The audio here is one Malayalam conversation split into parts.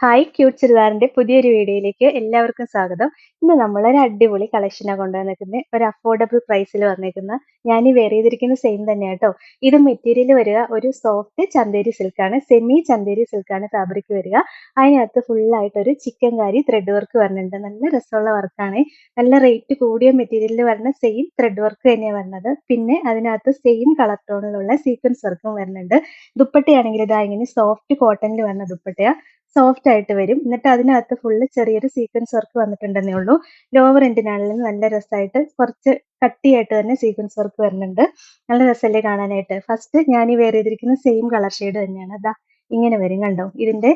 ഹായ് ക്യൂട്ട് ചുരിദാറിന്റെ പുതിയൊരു വീഡിയോയിലേക്ക് എല്ലാവർക്കും സ്വാഗതം. ഇന്ന് നമ്മളൊരു അടിപൊളി കളക്ഷനാണ് കൊണ്ടുവന്നേക്കുന്നത്. ഒരു അഫോർഡബിൾ പ്രൈസിൽ വന്നേക്കുന്ന ഞാൻ ഈ വെയർ ചെയ്തിരിക്കുന്ന സെയിം തന്നെയാണ് കേട്ടോ. ഇത് മെറ്റീരിയൽ വരിക ഒരു സോഫ്റ്റ് ചന്തേരി സിൽക്കാണ്, സെമി ചന്തേരി സിൽക്കാണ് ഫാബ്രിക് വരിക. അതിനകത്ത് ഫുള്ളായിട്ട് ഒരു ചിക്കൻ കാരി ത്രെഡ് വർക്ക് വരുന്നുണ്ട്. നല്ല രസമുള്ള വർക്കാണ്. നല്ല റേറ്റ് കൂടിയ മെറ്റീരിയലിൽ വരുന്ന സെയിം ത്രെഡ് വർക്ക് തന്നെയാണ് വരുന്നത്. പിന്നെ അതിനകത്ത് സെയിം കളർ ടോണിലുള്ള സീക്വൻസ് വർക്കും വരുന്നുണ്ട്. ദുപ്പട്ടയാണെങ്കിൽ ഇതാ ഇങ്ങനെ സോഫ്റ്റ് കോട്ടണിൽ വരുന്ന ദുപ്പട്ടയാണ്. സോഫ്റ്റ് ആയിട്ട് വരും. എന്നിട്ട് അതിനകത്ത് ഫുള്ള് ചെറിയൊരു സീക്വൻസ് വർക്ക് വന്നിട്ടുണ്ടെന്നേ ഉള്ളൂ. ലോവർ എൻഡിനാണെങ്കിലും നല്ല രസമായിട്ട് കുറച്ച് കട്ടിയായിട്ട് തന്നെ സീക്വൻസ് വർക്ക് വരുന്നുണ്ട്. നല്ല രസമല്ലേ കാണാനായിട്ട്. ഫസ്റ്റ് ഞാൻ ഈ വെയർ ചെയ്തിരിക്കുന്ന സെയിം കളർ ഷെയ്ഡ് തന്നെയാണ്. അതാ ഇങ്ങനെ വരും കണ്ടോ. ഇതിന്റെ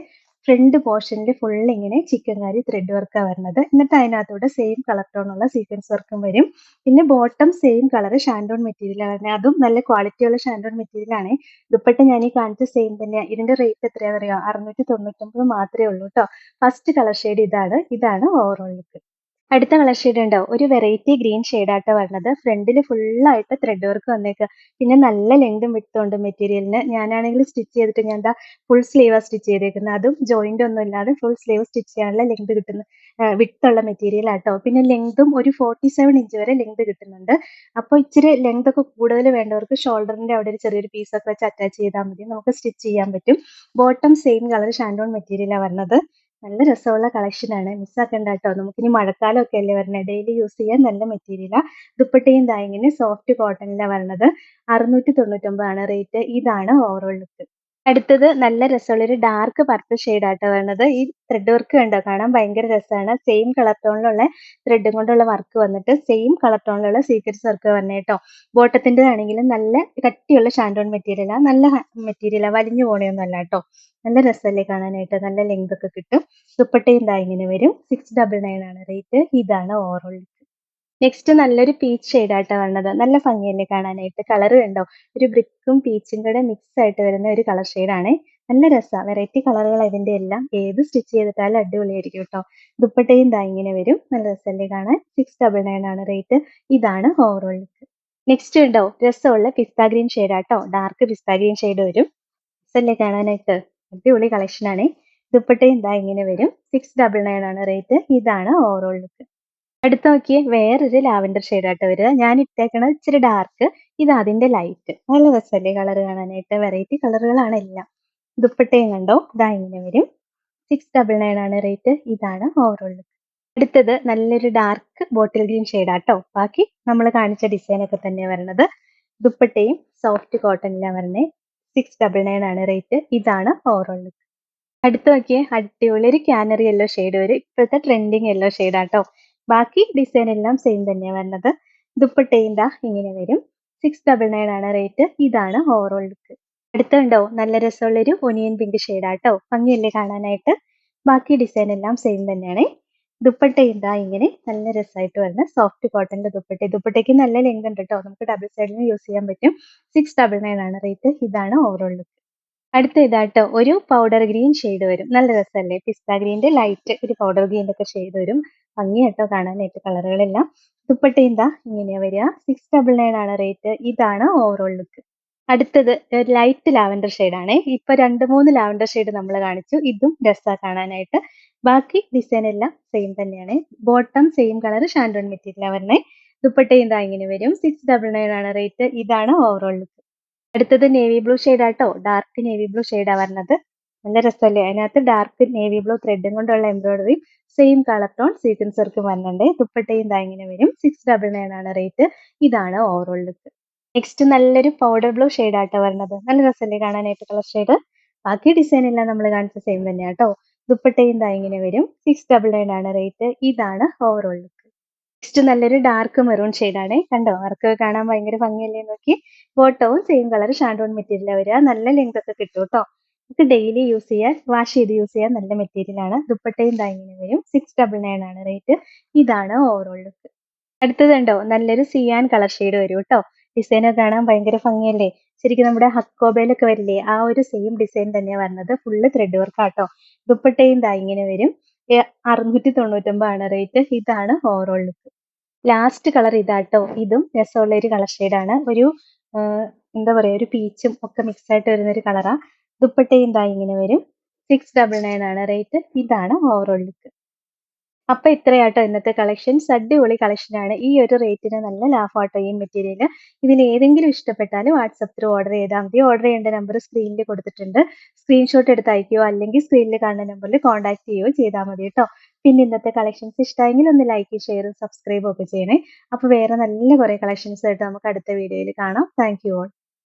ഫ്രണ്ട് പോർഷനിൽ ഫുൾ ഇങ്ങനെ ചിക്കൻ കാരി ത്രെഡ് വർക്കാണ് വരുന്നത്. എന്നിട്ട് അതിനകത്തൂടെ സെയിം കളർ ടോണുള്ള സീക്വൻസ് വർക്കും വരും. പിന്നെ ബോട്ടം സെയിം കളർ ഷാൻഡോൺ മെറ്റീരിയലാണ് വരുന്നത്. അതും നല്ല ക്വാളിറ്റിയുള്ള ഷാൻഡോൺ മെറ്റീരിയൽ ആണ്. ദുപ്പട്ട ഞാൻ ഈ കാണിച്ച സെയിം തന്നെയാണ്. ഇതിന്റെ റേറ്റ് എത്രയാണെന്ന് അറിയാം? 699 മാത്രമേ ഉള്ളൂ കേട്ടോ. ഫസ്റ്റ് കളർ ഷെയ്ഡ് ഇതാണ് ഓവറോൾ ലുക്ക്. അടുത്ത കളർ ഷെയ്ഡ് ഉണ്ടോ, ഒരു വെറൈറ്റി ഗ്രീൻ ഷെയ്ഡാട്ടോ വരുന്നത്. ഫ്രണ്ടിൽ ഫുള്ളായിട്ട് ത്രെഡ് വർക്ക് വന്നേക്കുക. പിന്നെ നല്ല ലെങ്തും വിഡ്ത്തും ഉണ്ട് മെറ്റീരിയലിന്. ഞാനാണെങ്കിൽ സ്റ്റിച്ച് ചെയ്തിട്ട് ഞാൻ എന്താ ഫുൾ സ്ലീവാണ് സ്റ്റിച്ച് ചെയ്തേക്കുന്നത്. അതും ജോയിന്റ് ഒന്നും ഇല്ലാതെ ഫുൾ സ്ലീവ് സ്റ്റിച്ച് ചെയ്യാനുള്ള ലെങ്ത് കിട്ടുന്ന വിഡ്ത്തുള്ള മെറ്റീരിയൽ ആട്ടോ. പിന്നെ ലെങ്തും ഒരു 47 ഇഞ്ച് വരെ ലെങ്ത് കിട്ടുന്നുണ്ട്. അപ്പോൾ ഇച്ചിരി ലെങ്ത് ഒക്കെ കൂടുതൽ വേണ്ടവർക്ക് ഷോൾഡറിന്റെ അവിടെ ഒരു ചെറിയൊരു പീസൊക്കെ വെച്ച് അറ്റാച്ച് ചെയ്താൽ മതി. നമുക്ക് സ്റ്റിച്ച് ചെയ്യാൻ പറ്റും. ബോട്ടം സെയിം കളർ ഷാൻഡോൺ മെറ്റീരിയലാണ് വരുന്നത്. നല്ല രസമുള്ള കളക്ഷനാണ്, മിസ്സാക്കണ്ട കേട്ടോ. നമുക്കിനി മഴക്കാലമൊക്കെ അല്ലേ വരണേ, ഡെയിലി യൂസ് ചെയ്യാൻ നല്ല മെറ്റീരിയലാണ്. ദുപ്പട്ടയും ദാ സോഫ്റ്റ് കോട്ടണിലാണ് വരുന്നത്. 699 റേറ്റ്. ഇതാണ് ഓവറോൾ ലുക്ക്. അടുത്തത് നല്ല രസമുള്ളൊരു ഡാർക്ക് പർപ്പിൾ ഷെയ്ഡാട്ടോ വരുന്നത്. ഈ ത്രെഡ് വർക്ക് കണ്ടോ, കാണാൻ ഭയങ്കര രസമാണ്. സെയിം കളർ ടോണിലുള്ള ത്രെഡും കൊണ്ടുള്ള വർക്ക് വന്നിട്ട് സെയിം കളർ ടോണിലുള്ള സീക്വൻസ് വർക്ക് വരണേ കേട്ടോ. ബോട്ടത്തിന്റെ ആണെങ്കിലും നല്ല കട്ടിയുള്ള ഷാൻഡോൺ മെറ്റീരിയലാണ്. നല്ല മെറ്റീരിയലാണ്, വലിഞ്ഞു പോണയൊന്നും അല്ല കേട്ടോ. നല്ല രസമല്ലേ കാണാനായിട്ട്, നല്ല ലെങ്ത് ഒക്കെ കിട്ടും. ദുപ്പട്ടയും ദാ ഇങ്ങനെ വരും. 699 ആണ് റേറ്റ്. ഇതാണ് ഓവറോൾ. നെക്സ്റ്റ് നല്ലൊരു പീച്ച് ഷെയ്ഡായിട്ടാ വന്നത്. നല്ല ഭംഗിയല്ലേ കാണാനായിട്ട്. കളർ കണ്ടോ, ഒരു ബ്രിക്കും പീച്ചും കൂടെ മിക്സ് ആയിട്ട് വരുന്ന ഒരു കളർ ഷെയ്ഡാണ്. നല്ല രസമാണ്. വെറൈറ്റി കളറുകൾ ഇതിന്റെ എല്ലാം. ഏത് സ്റ്റിച്ച് ചെയ്തിട്ടാലും അടിപൊളിയായിരിക്കും കേട്ടോ. ദുപ്പട്ടയും ദാ ഇങ്ങനെ വരും. നല്ല രസമല്ലേ കാണാൻ. 699 ആണ് റേറ്റ്. ഇതാണ് ഓവറോൾ ലുക്ക്. നെക്സ്റ്റ് ഉണ്ടോ, രസമുള്ള പിസ്ത ഗ്രീൻ ഷെയ്ഡാട്ടോ. ഡാർക്ക് പിസ്ത ഗ്രീൻ ഷെയ്ഡ് വരും. രസമല്ലേ കാണാനായിട്ട്. അടിപൊളി കളക്ഷനാണ്. ദുപ്പട്ടയും ദാ ഇങ്ങനെ വരും. 699 ആണ് റേറ്റ്. ഇതാണ് ഓവറോൾ ലുക്ക്. അടുത്ത നോക്കിയേ, വേറൊരു ലാവൻഡർ ഷെയ്ഡായിട്ട് വരിക. ഞാൻ ഇട്ടേക്കണത് ഇച്ചിരി ഡാർക്ക്, ഇത് അതിന്റെ ലൈറ്റ്. നല്ല രസമല്ലേ കളർ കാണാനായിട്ട്. വെറൈറ്റി കളറുകളാണ് എല്ലാം. ദുപ്പട്ടയും കണ്ടോ, ഇതാ ഇങ്ങനെ വരും. 699 ആണ് റേറ്റ്. ഇതാണ് ഓവറോൾ ലുക്ക്. അടുത്തത് നല്ലൊരു ഡാർക്ക് ബോട്ടിൽ ഗ്രീൻ ഷെയ്ഡാട്ടോ. ബാക്കി നമ്മൾ കാണിച്ച ഡിസൈൻ ഒക്കെ തന്നെയാണ് വരുന്നത്. ദുപ്പട്ടയും സോഫ്റ്റ് കോട്ടണിലാണ് വരുന്നത്. 699 ആണ് റേറ്റ്. ഇതാണ് ഓവറോൾ ലുക്ക്. അടുത്ത് നോക്കിയേ, അടിപൊളി ഒരു ക്യാനറി യെല്ലോ ഷെയ്ഡ് വരും. ഇപ്പോഴത്തെ ട്രെൻഡിങ് യെല്ലോ ഷെയ്ഡാട്ടോ. ബാക്കി ഡിസൈൻ എല്ലാം സെയിം തന്നെയാണ് വരുന്നത്. ദുപ്പട്ടയും ദാ ഇങ്ങനെ വരും. 699 ആണ് റേറ്റ്. ഇതാണ് ഓവറോൾ ലുക്ക്. അടുത്തുണ്ടോ, നല്ല രസമുള്ളൊരു ഒനിയൻ പിങ്ക് ഷെയ്ഡാട്ടോ. ഭംഗിയല്ലേ കാണാനായിട്ട്. ബാക്കി ഡിസൈൻ എല്ലാം സെയിം തന്നെയാണ്. ദുപ്പട്ടയും ദാ ഇങ്ങനെ നല്ല രസമായിട്ട് വരുന്ന സോഫ്റ്റ് കോട്ടന്റെ ദുപ്പട്ട. ദുപ്പട്ടയ്ക്ക് നല്ല ലെങ്ത് ഉണ്ട് കേട്ടോ. നമുക്ക് ഡബിൾ സൈഡിലും യൂസ് ചെയ്യാൻ പറ്റും. 699 ആണ് റേറ്റ്. ഇതാണ് ഓവറോൾ ലുക്ക്. അടുത്ത ഇതാട്ടോ, ഒരു പൗഡർ ഗ്രീൻ ഷെയ്ഡ് വരും. നല്ല രസമല്ലേ. പിസ്ത ഗ്രീന്റെ ലൈറ്റ് ഒരു പൗഡർ ഗ്രീൻ്റെ ഒക്കെ ഷെയ്ഡ് വരും. ഭംഗിയാട്ടോ കാണാനായിട്ട് കളറുകളെല്ലാം. ദുപ്പട്ടയും ദാ ഇങ്ങനെയാ വരിക. 699 ആണ് റേറ്റ്. ഇതാണ് ഓവറോൾ ലുക്ക്. അടുത്തത് ഒരു ലൈറ്റ് ലാവൻഡർ ഷെയ്ഡാണേ. ഇപ്പൊ 2-3 ലാവൻഡർ ഷെയ്ഡ് നമ്മൾ കാണിച്ചു. ഇതും രസാ കാണാനായിട്ട്. ബാക്കി ഡിസൈൻ എല്ലാം സെയിം തന്നെയാണ്. ബോട്ടം സെയിം കളർ ഷാൻഡോൺ മെറ്റീരിയലാണ് വരുന്നത്. ദുപ്പട്ടയും ദാ ഇങ്ങനെ വരും. 699 ആണ് റേറ്റ്. ഇതാണ് ഓവറോൾ ലുക്ക്. അടുത്തത് നേവി ബ്ലൂ ഷെയ്ഡാട്ടോ. ഡാർക്ക് നേവി ബ്ലൂ ഷെയ്ഡാ വരുന്നത്. നല്ല രസമല്ലേ. അതിനകത്ത് ഡാർക്ക് നേവി ബ്ലൂ ത്രെഡും കൊണ്ടുള്ള embroidery same colour tone sequence വർക്കും വരുന്നുണ്ട്. ദുപ്പട്ടയും ദാ ഇങ്ങനെ വരും. 699 ആണ് റേറ്റ്. ഇതാണ് ഓവറോൾ ലുക്ക്. നെക്സ്റ്റ് നല്ലൊരു പൗഡർ ബ്ലൂ ഷെയ്ഡാട്ടോ വരുന്നത്. നല്ല രസമല്ലേ കാണാനായിട്ട് കളർ ഷെയ്ഡ്. ബാക്കി ഡിസൈൻ എല്ലാം നമ്മൾ കാണിച്ച സെയിം തന്നെയാട്ടോ. ദുപ്പട്ടയും ദാ ഇങ്ങനെ വരും. 699 ആണ് റേറ്റ്. ഇതാണ് ഓവറോൾ ലുക്ക്. നെക്സ്റ്റ് നല്ലൊരു ഡാർക്ക് മെറൂൺ ഷെയ്ഡാണ്. കണ്ടോ, വർക്ക് കാണാൻ ഭയങ്കര ഭംഗിയല്ലേ നോക്കി. ബോട്ടവും സെയിം കളർ ഷാൻഡോൺ മെറ്റീരിയലാണ് വരിക. നല്ല ലെങ്ത് ഒക്കെ കിട്ടും കേട്ടോ. നമുക്ക് ഡെയിലി യൂസ് ചെയ്യാൻ, വാഷ് ചെയ്ത് യൂസ് ചെയ്യാൻ നല്ല മെറ്റീരിയലാണ്. ദുപ്പട്ടയും ദാ ഇങ്ങനെ വരും. 699 ആണ് റേറ്റ്. ഇതാണ് ഓവറോൾ ലുക്ക്. അടുത്തത് കണ്ടോ, നല്ലൊരു സിയാൻ കളർ ഷെയ്ഡ് വരും കേട്ടോ. ഡിസൈനൊക്കെ കാണാൻ ഭയങ്കര ഭംഗിയല്ലേ. ശരിക്കും നമ്മുടെ ഹക്കോബയിലൊക്കെ വരില്ലേ, ആ ഒരു സെയിം ഡിസൈൻ തന്നെയാണ് വരുന്നത്. ഫുള്ള് ത്രെഡ് വർക്കാട്ടോ. ദുപ്പട്ടയും ദാ ഇങ്ങനെ വരും. 699 ആണ് റേറ്റ്. ഇതാണ് ഓവറോൾ ലുക്ക്. ലാസ്റ്റ് കളർ ഇതാട്ടോ. ഇതും രസമുള്ള ഒരു കളർ ഷെയ്ഡാണ്. ഒരു എന്താ പറയാ, ഒരു പീച്ചും ഒക്കെ മിക്സ് ആയിട്ട് വരുന്ന ഒരു കളറാ. ദുപ്പട്ടയും ദാ ഇങ്ങനെ വരും. 699 ആണ് റേറ്റ്. ഇതാണ് ഓവറോൾ ലുക്ക്. അപ്പൊ ഇത്രയാട്ടോ ഇന്നത്തെ കളക്ഷൻസ്. അടിപൊളി കളക്ഷനാണ്. ഈ ഒരു റേറ്റിന് നല്ല ലാഭാട്ടോ ഈ മെറ്റീരിയല്. ഇതിലേതെങ്കിലും ഇഷ്ടപ്പെട്ടാല് വാട്സാപ്പ് ത്രൂ ഓർഡർ ചെയ്താൽ മതി. ഓർഡർ ചെയ്യേണ്ട നമ്പർ സ്ക്രീനിൽ കൊടുത്തിട്ടുണ്ട്. സ്ക്രീൻഷോട്ട് എടുത്ത് അയക്കുകയോ അല്ലെങ്കിൽ സ്ക്രീനിൽ കാണുന്ന നമ്പറിൽ കോൺടാക്ട് ചെയ്യുകയോ ചെയ്താൽ മതി കേട്ടോ. പിന്നെ ഇന്നത്തെ കളക്ഷൻസ് ഇഷ്ടമായെങ്കിൽ ഒന്ന് ലൈക്ക്, ഷെയറും സബ്സ്ക്രൈബും ഒക്കെ ചെയ്യണേ. അപ്പൊ വേറെ നല്ല കുറെ കളക്ഷൻസ് ആയിട്ട് നമുക്ക് അടുത്ത വീഡിയോയിൽ കാണാം. Thank you all.